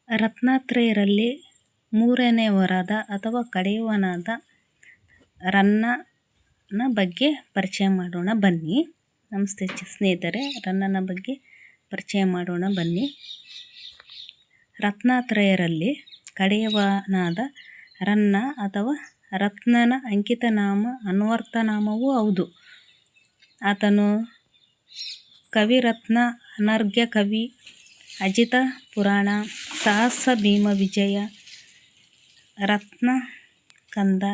ರತ್ನತ್ರಯರಲ್ಲಿ ಮೂರನೆಯವರಾದ ಅಥವಾ ಕಡೆಯವನಾದ ರನ್ನನ ಬಗ್ಗೆ ಪರಿಚಯ ಮಾಡೋಣ ಬನ್ನಿ. ನಮಸ್ತೆ ಸ್ನೇಹಿತರೆ, ರನ್ನನ ಬಗ್ಗೆ ಪರಿಚಯ ಮಾಡೋಣ ಬನ್ನಿ. ರತ್ನತ್ರಯರಲ್ಲಿ ಕಡೆಯವನಾದ ರನ್ನ ಅಥವಾ ರತ್ನನ ಅಂಕಿತನಾಮ ಅನ್ವರ್ಥನಾಮವೂ ಹೌದು. ಆತನು ಕವಿರತ್ನ, ಅನರ್ಘ್ಯ ಕವಿ, ಅಜಿತ ಪುರಾಣ, ಸಾಹಸ ಭೀಮ ವಿಜಯ, ರತ್ನಕಂದ,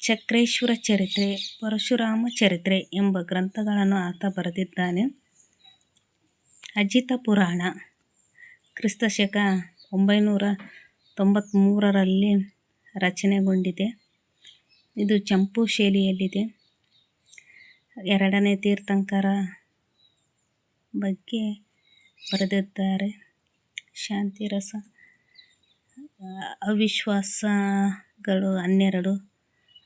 ಚಕ್ರೇಶ್ವರ ಚರಿತ್ರೆ, ಪರಶುರಾಮ ಚರಿತ್ರೆ ಎಂಬ ಗ್ರಂಥಗಳನ್ನು ಆತ ಬರೆದಿದ್ದಾನೆ. ಅಜಿತ ಪುರಾಣ ಕ್ರಿಸ್ತಶಕ 993ರಲ್ಲಿ ರಚನೆಗೊಂಡಿದೆ. ಇದು ಚಂಪೂ ಶೈಲಿಯಲ್ಲಿದೆ. ಎರಡನೇ ತೀರ್ಥಂಕರ ಬಗ್ಗೆ ಬರೆದಿದ್ದಾರೆ. ಶಾಂತಿರಸ, ಅವಿಶ್ವಾಸಗಳು 12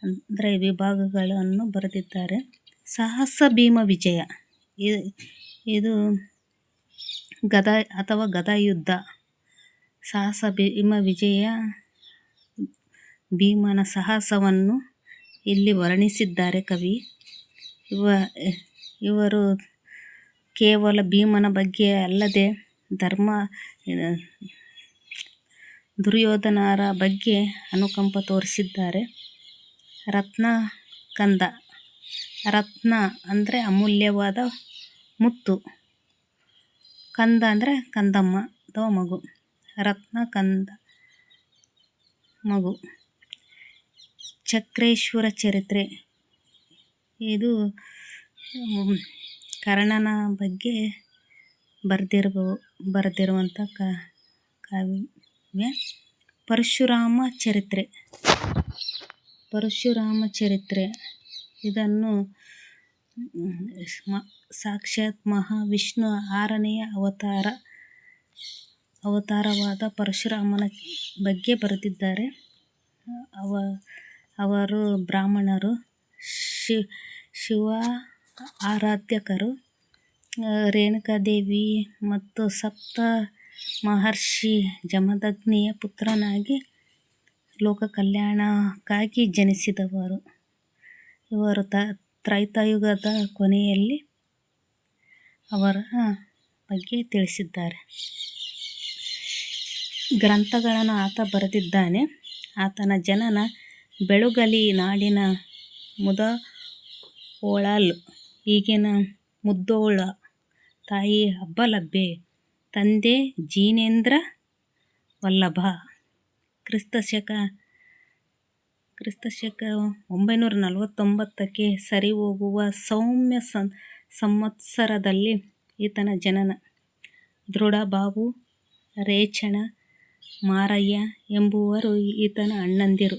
ಅಂದರೆ ವಿಭಾಗಗಳನ್ನು ಬರೆದಿದ್ದಾರೆ. ಸಾಹಸ ಭೀಮ ವಿಜಯ ಇದು ಗದಾ ಅಥವಾ ಗದಾಯುದ್ಧ. ಸಾಹಸ ಭೀಮ ವಿಜಯ ಭೀಮನ ಸಾಹಸವನ್ನು ಇಲ್ಲಿ ವರ್ಣಿಸಿದ್ದಾರೆ ಕವಿ. ಇವರು ಕೇವಲ ಭೀಮನ ಬಗ್ಗೆ ಅಲ್ಲದೆ ದುರ್ಯೋಧನರ ಬಗ್ಗೆ ಅನುಕಂಪ ತೋರಿಸಿದ್ದಾರೆ. ರತ್ನಕಂದ, ರತ್ನ ಅಂದರೆ ಅಮೂಲ್ಯವಾದ ಮುತ್ತು, ಕಂದ ಅಂದರೆ ಕಂದಮ್ಮ ಅಥವಾ ಮಗು, ರತ್ನಕಂದ ಮಗು. ಚಕ್ರೇಶ್ವರ ಚರಿತ್ರೆ ಇದು ಕರ್ಣನ ಬಗ್ಗೆ ಬರೆದಿರುವಂಥ ಕಾವ್ಯ. ಪರಶುರಾಮ ಚರಿತ್ರೆ ಇದನ್ನು ಸಾಕ್ಷಾತ್ ಮಹಾವಿಷ್ಣು 6ನೆಯ ಅವತಾರವಾದ ಪರಶುರಾಮನ ಬಗ್ಗೆ ಬರೆದಿದ್ದಾರೆ. ಅವರು ಬ್ರಾಹ್ಮಣರು, ಶಿವ ಆರಾಧಕರು. ರೇಣುಕಾದೇವಿ ಮತ್ತು ಸಪ್ತ ಮಹರ್ಷಿ ಜಮದಗ್ನಿಯ ಪುತ್ರನಾಗಿ ಲೋಕ ಕಲ್ಯಾಣಕ್ಕಾಗಿ ಜನಿಸಿದವರು. ಇವರು ತ್ರೈತಾಯುಗದ ಕೊನೆಯಲ್ಲಿ ಅವರ ಬಗ್ಗೆ ತಿಳಿಸಿದ್ದಾರೆ. ಗ್ರಂಥಗಳನ್ನು ಆತ ಬರೆದಿದ್ದಾನೆ. ಆತನ ಜನನ ಬೆಳುಗಲಿ ನಾಡಿನ ಮುದಓಳಲ್, ಈಗಿನ ಮುದ್ದೋಳ. ತಾಯಿ ಅಬ್ಬಲಬ್ಬೆ, ತಂದೆ ಜಿನೇಂದ್ರ ವಲ್ಲಭ. ಕ್ರಿಸ್ತಶಕ 949ಕ್ಕೆ ಸರಿಹೋಗುವ ಸೌಮ್ಯ ಸಂವತ್ಸರದಲ್ಲಿ ಈತನ ಜನನ. ದೃಢಬಾಬು, ರೇಚಣ, ಮಾರಯ್ಯ ಎಂಬುವರು ಈತನ ಅಣ್ಣಂದಿರು.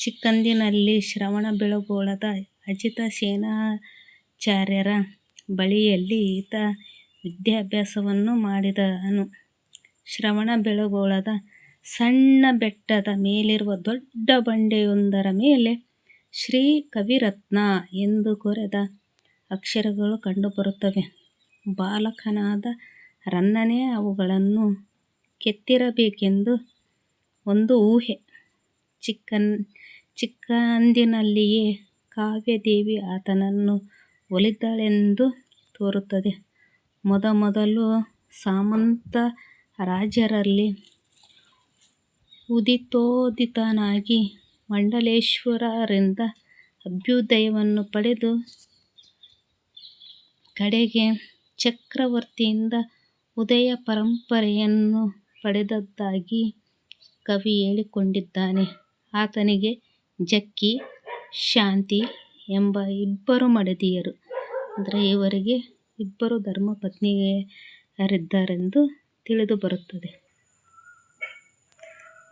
ಚಿಕ್ಕಂದಿನಲ್ಲಿ ಶ್ರವಣಬೆಳಗೊಳದ ಅಜಿತ ಸೇನಾಚಾರ್ಯರ ಬಳಿಯಲ್ಲಿ ಈತ ವಿದ್ಯಾಭ್ಯಾಸವನ್ನು ಮಾಡಿದನು. ಶ್ರವಣಬೆಳಗೊಳದ ಸಣ್ಣ ಬೆಟ್ಟದ ಮೇಲಿರುವ ದೊಡ್ಡ ಬಂಡೆಯೊಂದರ ಮೇಲೆ ಶ್ರೀ ಕವಿರತ್ನ ಎಂದು ಕೊರೆದ ಅಕ್ಷರಗಳು ಕಂಡುಬರುತ್ತವೆ. ಬಾಲಕನಾದ ರನ್ನನೇ ಅವುಗಳನ್ನು ಕೆತ್ತಿರಬೇಕೆಂದು ಒಂದು ಊಹೆ. ಚಿಕ್ಕಂದಿನಲ್ಲಿಯೇ ಕಾವ್ಯದೇವಿ ಆತನನ್ನು ಒಲಿದಳೆಂದು ತೋರುತ್ತದೆ. ಮೊದಮೊದಲು ಸಾಮಂತ ರಾಜರಲ್ಲಿ ಉದಿತೋದಿತನಾಗಿ ಮಂಡಲೇಶ್ವರರಿಂದ ಅಭ್ಯುದಯವನ್ನು ಪಡೆದು ಕಡೆಗೆ ಚಕ್ರವರ್ತಿಯಿಂದ ಉದಯ ಪರಂಪರೆಯನ್ನು ಪಡೆದದ್ದಾಗಿ ಕವಿ ಹೇಳಿಕೊಂಡಿದ್ದಾನೆ. ಆತನಿಗೆ ಜಕ್ಕಿ, ಶಾಂತಿ ಎಂಬ 2 ಮಡದಿಯರು, ಅಂದರೆ ಇವರಿಗೆ 2 ಧರ್ಮಪತ್ನಿಯರಿದ್ದರೆಂದು ತಿಳಿದುಬರುತ್ತದೆ.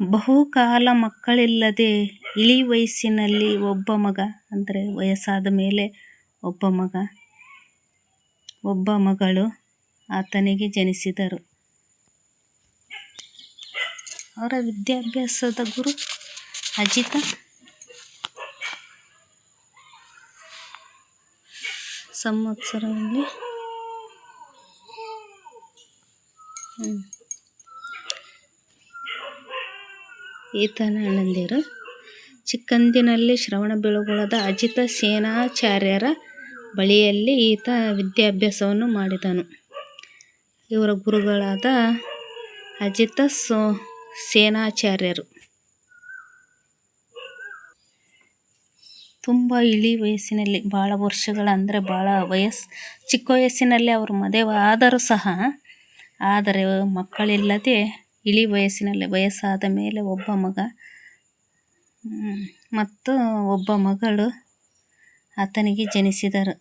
ಬಹುಕಾಲ ಮಕ್ಕಳಿಲ್ಲದೆ ಇಳಿವಯಸ್ಸಿನಲ್ಲಿ ಒಬ್ಬ ಮಗ, ಅಂದರೆ ವಯಸ್ಸಾದ ಮೇಲೆ ಒಬ್ಬ ಮಗಳು ಆತನಿಗೆ ಜನಿಸಿದರು. ಅವರ ವಿದ್ಯಾಭ್ಯಾಸದ ಗುರು ಅಜಿತ ಸಂವತ್ಸರದಲ್ಲಿ ಈತನ ಅಣ್ಣಂದಿರು. ಚಿಕ್ಕಂದಿನಲ್ಲಿ ಶ್ರವಣಬೆಳಗೊಳದ ಅಜಿತ ಸೇನಾಚಾರ್ಯರ ಬಳಿಯಲ್ಲಿ ಈತ ವಿದ್ಯಾಭ್ಯಾಸವನ್ನು ಮಾಡಿದನು. ಇವರ ಗುರುಗಳಾದ ಅಜಿತ ಸೇನಾಚಾರ್ಯರು. ತುಂಬ ಇಳಿ ವಯಸ್ಸಿನಲ್ಲಿ, ಭಾಳ ವರ್ಷಗಳ ಅಂದರೆ ಭಾಳ ಚಿಕ್ಕ ವಯಸ್ಸಿನಲ್ಲಿ ಅವರು ಮದುವೆ ಆದರೂ ಸಹ, ಆದರೆ ಮಕ್ಕಳಿಲ್ಲದೆ ಇಳಿ ವಯಸ್ಸಿನಲ್ಲಿ, ವಯಸ್ಸಾದ ಮೇಲೆ ಒಬ್ಬ ಮಗ ಮತ್ತು ಒಬ್ಬ ಮಗಳು ಆತನಿಗೆ ಜನಿಸಿದರು.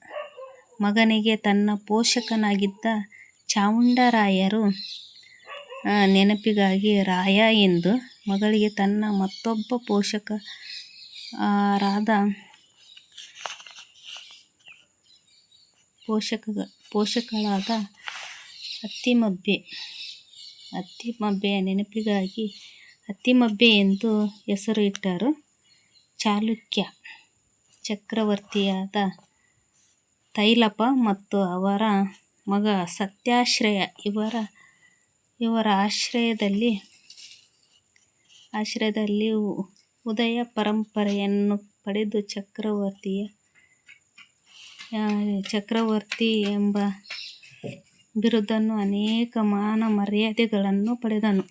ಮಗನಿಗೆ ತನ್ನ ಪೋಷಕನಾಗಿದ್ದ ಚಾವುಂಡರಾಯರು ನೆನಪಿಗಾಗಿ ರಾಯ ಎಂದು, ಮಗಳಿಗೆ ತನ್ನ ಮತ್ತೊಬ್ಬ ಪೋಷಕಳಾದ ಅತ್ತಿಮಬ್ಬೆಯ ನೆನಪಿಗಾಗಿ ಅತ್ತಿಮಬ್ಬೆ ಎಂದು ಹೆಸರು ಇಟ್ಟರು. ಚಾಲುಕ್ಯ ಚಕ್ರವರ್ತಿಯಾದ ತೈಲಪ ಮತ್ತು ಅವರ ಮಗ ಸತ್ಯಾಶ್ರಯ ಇವರ ಆಶ್ರಯದಲ್ಲಿ ಉದಯ ಪರಂಪರೆಯನ್ನು ಪಡೆದು ಚಕ್ರವರ್ತಿ ಎಂಬ ಬಿರುದನ್ನು, ಅನೇಕ ಮಾನ ಮರ್ಯಾದೆಗಳನ್ನು ಪಡೆದನು.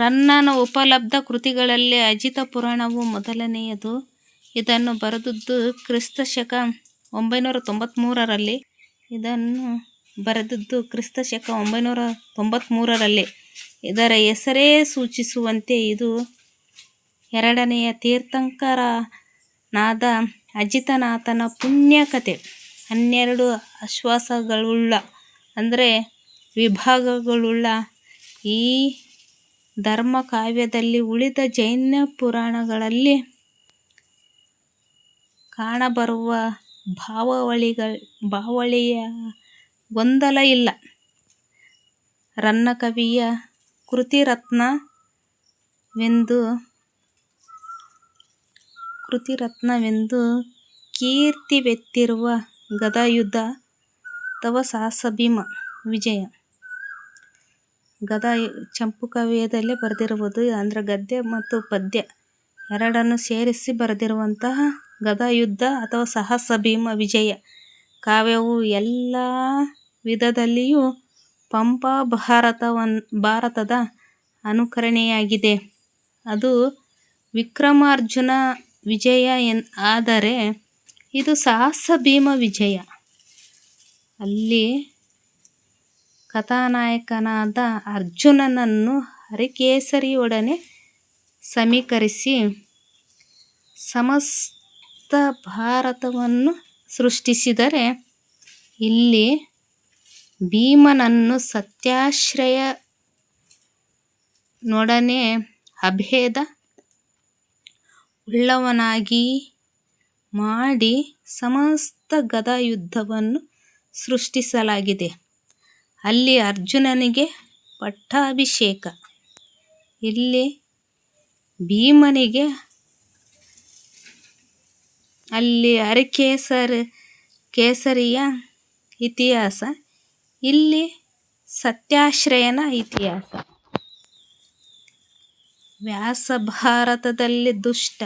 ರನ್ನನ ಉಪಲಬ್ಧ ಕೃತಿಗಳಲ್ಲಿ ಅಜಿತ ಪುರಾಣವು ಮೊದಲನೆಯದು. ಇದನ್ನು ಬರೆದದ್ದು ಕ್ರಿಸ್ತಶಕ 993ರಲ್ಲಿ. ಇದರ ಹೆಸರೇ ಸೂಚಿಸುವಂತೆ ಇದು ಎರಡನೆಯ ತೀರ್ಥಂಕರನಾದ ಅಜಿತನಾಥನ ಪುಣ್ಯ ಕಥೆ. 12 ಆಶ್ವಾಸಗಳುಳ್ಳ ಅಂದರೆ ವಿಭಾಗಗಳುಳ್ಳ ಈ ಧರ್ಮಕಾವ್ಯದಲ್ಲಿ ಉಳಿದ ಜೈನ ಪುರಾಣಗಳಲ್ಲಿ ಕಾಣಬರುವ ಬಾವಳಿಯ ಗೊಂದಲ ಇಲ್ಲ. ರನ್ನ ಕವಿಯ ಕೃತಿರತ್ನವೆಂದು ಕೀರ್ತಿವೆತ್ತಿರುವ ಗದಾಯುದ್ಧ ಅಥವಾ ಸಾಹಸಭೀಮ ವಿಜಯ ಚಂಪೂಕಾವ್ಯದಲ್ಲೇ ಬರೆದಿರುವುದು. ಅಂದರೆ ಗದ್ಯ ಮತ್ತು ಪದ್ಯ ಎರಡನ್ನೂ ಸೇರಿಸಿ ಬರೆದಿರುವಂತಹ ಗದಾಯುದ್ಧ ಅಥವಾ ಸಾಹಸಭೀಮ ವಿಜಯ ಕಾವ್ಯವು ಎಲ್ಲ ವಿಧದಲ್ಲಿಯೂ ಪಂಪ ಭಾರತದ ಅನುಕರಣೆಯಾಗಿದೆ. ಅದು ವಿಕ್ರಮಾರ್ಜುನ ವಿಜಯ ಆದರೆ ಇದು ಸಾಹಸಭೀಮ ವಿಜಯ. ಅಲ್ಲಿ ಕಥಾನಾಯಕನಾದ ಅರ್ಜುನನನ್ನು ಹರಿಕೇಸರಿಯೊಡನೆ ಸಮೀಕರಿಸಿ ಸಮಸ್ತ ಭಾರತವನ್ನು ಸೃಷ್ಟಿಸಿದರೆ, ಇಲ್ಲಿ ಭೀಮನನ್ನು ಸತ್ಯಾಶ್ರಯನೊಡನೆ ಅಭೇದ ಉಳ್ಳವನಾಗಿ ಮಾಡಿ ಸಮಸ್ತ ಗದಾಯುದ್ಧವನ್ನು ಸೃಷ್ಟಿಸಲಾಗಿದೆ. ಅಲ್ಲಿ ಅರ್ಜುನನಿಗೆ ಪಟ್ಟಾಭಿಷೇಕ, ಇಲ್ಲಿ ಭೀಮನಿಗೆ, ಅಲ್ಲಿ ಹರಿಕೇಸರಿಯ ಇತಿಹಾಸ, ಇಲ್ಲಿ ಸತ್ಯಾಶ್ರಯನ ಇತಿಹಾಸ. ವ್ಯಾಸಭಾರತದಲ್ಲಿ ದುಷ್ಟ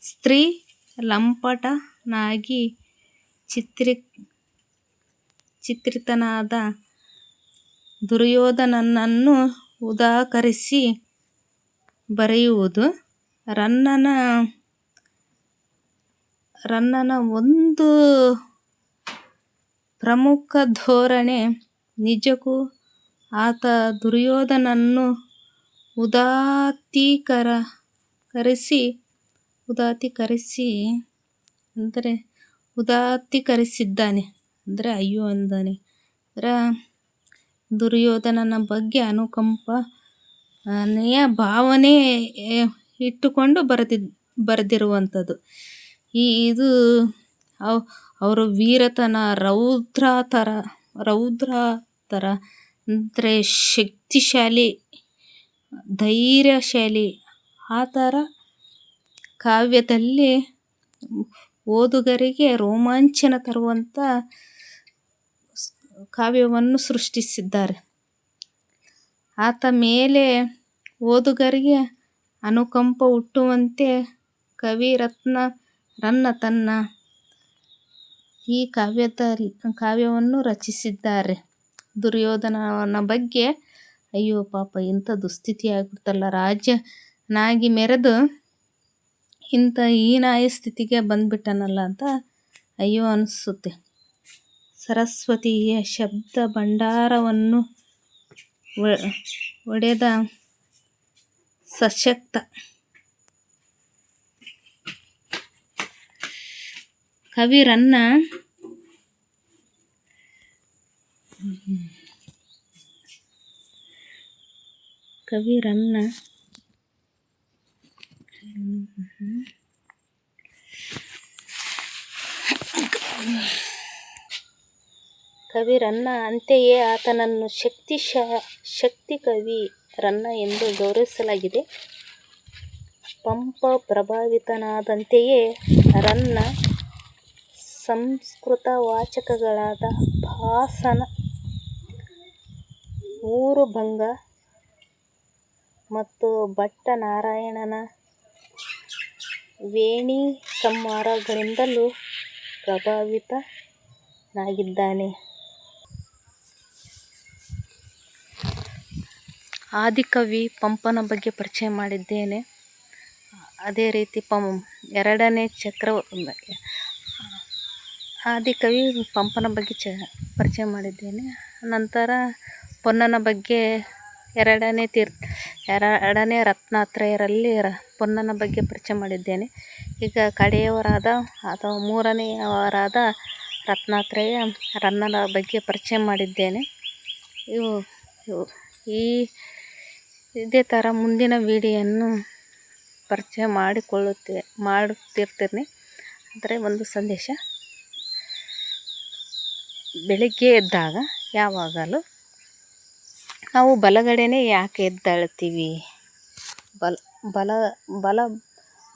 ಸ್ತ್ರೀಲಂಪಟನಾಗಿ ಚಿತ್ರಿತನಾದ ದುರ್ಯೋಧನನನ್ನು ಉದಾಕರಿಸಿ ಬರೆಯುವುದು ರನ್ನನ ಒಂದು ಪ್ರಮುಖ ಧೋರಣೆ. ನಿಜಕ್ಕೂ ಆತ ದುರ್ಯೋಧನನನ್ನು ಉದಾತ್ತೀಕರಿಸಿದ್ದಾನೆ. ಅಂದರೆ ಅಯ್ಯೋ ಅಂದಾನೆ. ದುರ್ಯೋಧನನ ಬಗ್ಗೆ ಅನುಕಂಪನೆಯ ಭಾವನೆ ಇಟ್ಟುಕೊಂಡು ಬರೆದಿರುವಂಥದ್ದು. ಇದು ಅವರು ವೀರತನ, ರೌದ್ರತರ ಅಂದರೆ ಶಕ್ತಿಶಾಲಿ, ಧೈರ್ಯಶಾಲಿ. ಆ ಥರ ಕಾವ್ಯದಲ್ಲಿ ಓದುಗರಿಗೆ ರೋಮಾಂಚನ ತರುವಂಥ ಕಾವ್ಯವನ್ನು ಸೃಷ್ಟಿಸಿದ್ದಾರೆ. ಆತ ಮೇಲೆ ಓದುಗರಿಗೆ ಅನುಕಂಪ ಹುಟ್ಟುವಂತೆ ಕವಿ ರನ್ನ ತನ್ನ ಈ ಕಾವ್ಯವನ್ನು ರಚಿಸಿದ್ದಾರೆ. ದುರ್ಯೋಧನನ ಬಗ್ಗೆ ಅಯ್ಯೋ ಪಾಪ ಇಂಥ ದುಸ್ಥಿತಿ ಆಗ್ಬಿಡ್ತಲ್ಲ, ರಾಜನಾಗಿ ಮೆರೆದು ಇಂಥ ಹೀನಾಯ ಸ್ಥಿತಿಗೆ ಬಂದ್ಬಿಟ್ಟನಲ್ಲ ಅಂತ ಅಯ್ಯೋ ಅನಿಸುತ್ತೆ. ಸರಸ್ವತಿಯ ಶಬ್ದ ಭಂಡಾರವನ್ನು ಒಡೆದ ಸಶಕ್ತ ಕವಿ ರನ್ನ ಅಂತೆಯೇ ಆತನನ್ನು ಶಕ್ತಿ ಕವಿ ರನ್ನ ಎಂದು ಗೌರವಿಸಲಾಗಿದೆ. ಪಂಪ ಪ್ರಭಾವಿತನಾದಂತೆಯೇ ರನ್ನ ಸಂಸ್ಕೃತ ವಾಚಕಗಳಾದ ಭಾಸನ, ಊರುಭಂಗ ಮತ್ತು ಭಟ್ಟ ನಾರಾಯಣನ ವೇಣಿ ಸಂಹಾರಗಳಿಂದಲೂ ಪ್ರಭಾವಿತನಾಗಿದ್ದಾನೆ. ಆದಿಕವಿ ಪಂಪನ ಬಗ್ಗೆ ಪರಿಚಯ ಮಾಡಿದ್ದೇನೆ. ಅದೇ ರೀತಿ ಎರಡನೇ ಆದಿಕವಿ ಪಂಪನ ಬಗ್ಗೆ ಪರಿಚಯ ಮಾಡಿದ್ದೇನೆ. ನಂತರ ಪೊನ್ನನ ಬಗ್ಗೆ ಎರಡನೇ ರತ್ನಾತ್ರಯರಲ್ಲಿ ಪೊನ್ನನ ಬಗ್ಗೆ ಪರಿಚಯ ಮಾಡಿದ್ದೇನೆ. ಈಗ ಕಡೆಯವರಾದ ಅಥವಾ ಮೂರನೆಯವರಾದ ರತ್ನಾತ್ರಯ ರನ್ನನ ಬಗ್ಗೆ ಪರಿಚಯ ಮಾಡಿದ್ದೇನೆ. ಇದೇ ಥರ ಮುಂದಿನ ವಿಡಿಯೋವನ್ನು ಪರಿಚಯ ಮಾಡುತ್ತಿರ್ತೀನಿ. ಅಂದರೆ ಒಂದು ಸಂದೇಶ, ಬೆಳಿಗ್ಗೆ ಎದ್ದಾಗ ಯಾವಾಗಲೂ ನಾವು ಬಲಗಡೆನೇ ಯಾಕೆ ಎದ್ದೇಳ್ತೀವಿ?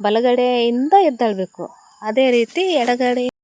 ಬಲಗಡೆಯಿಂದ ಎದ್ದೇಳಬೇಕು. ಅದೇ ರೀತಿ ಎಡಗಡೆ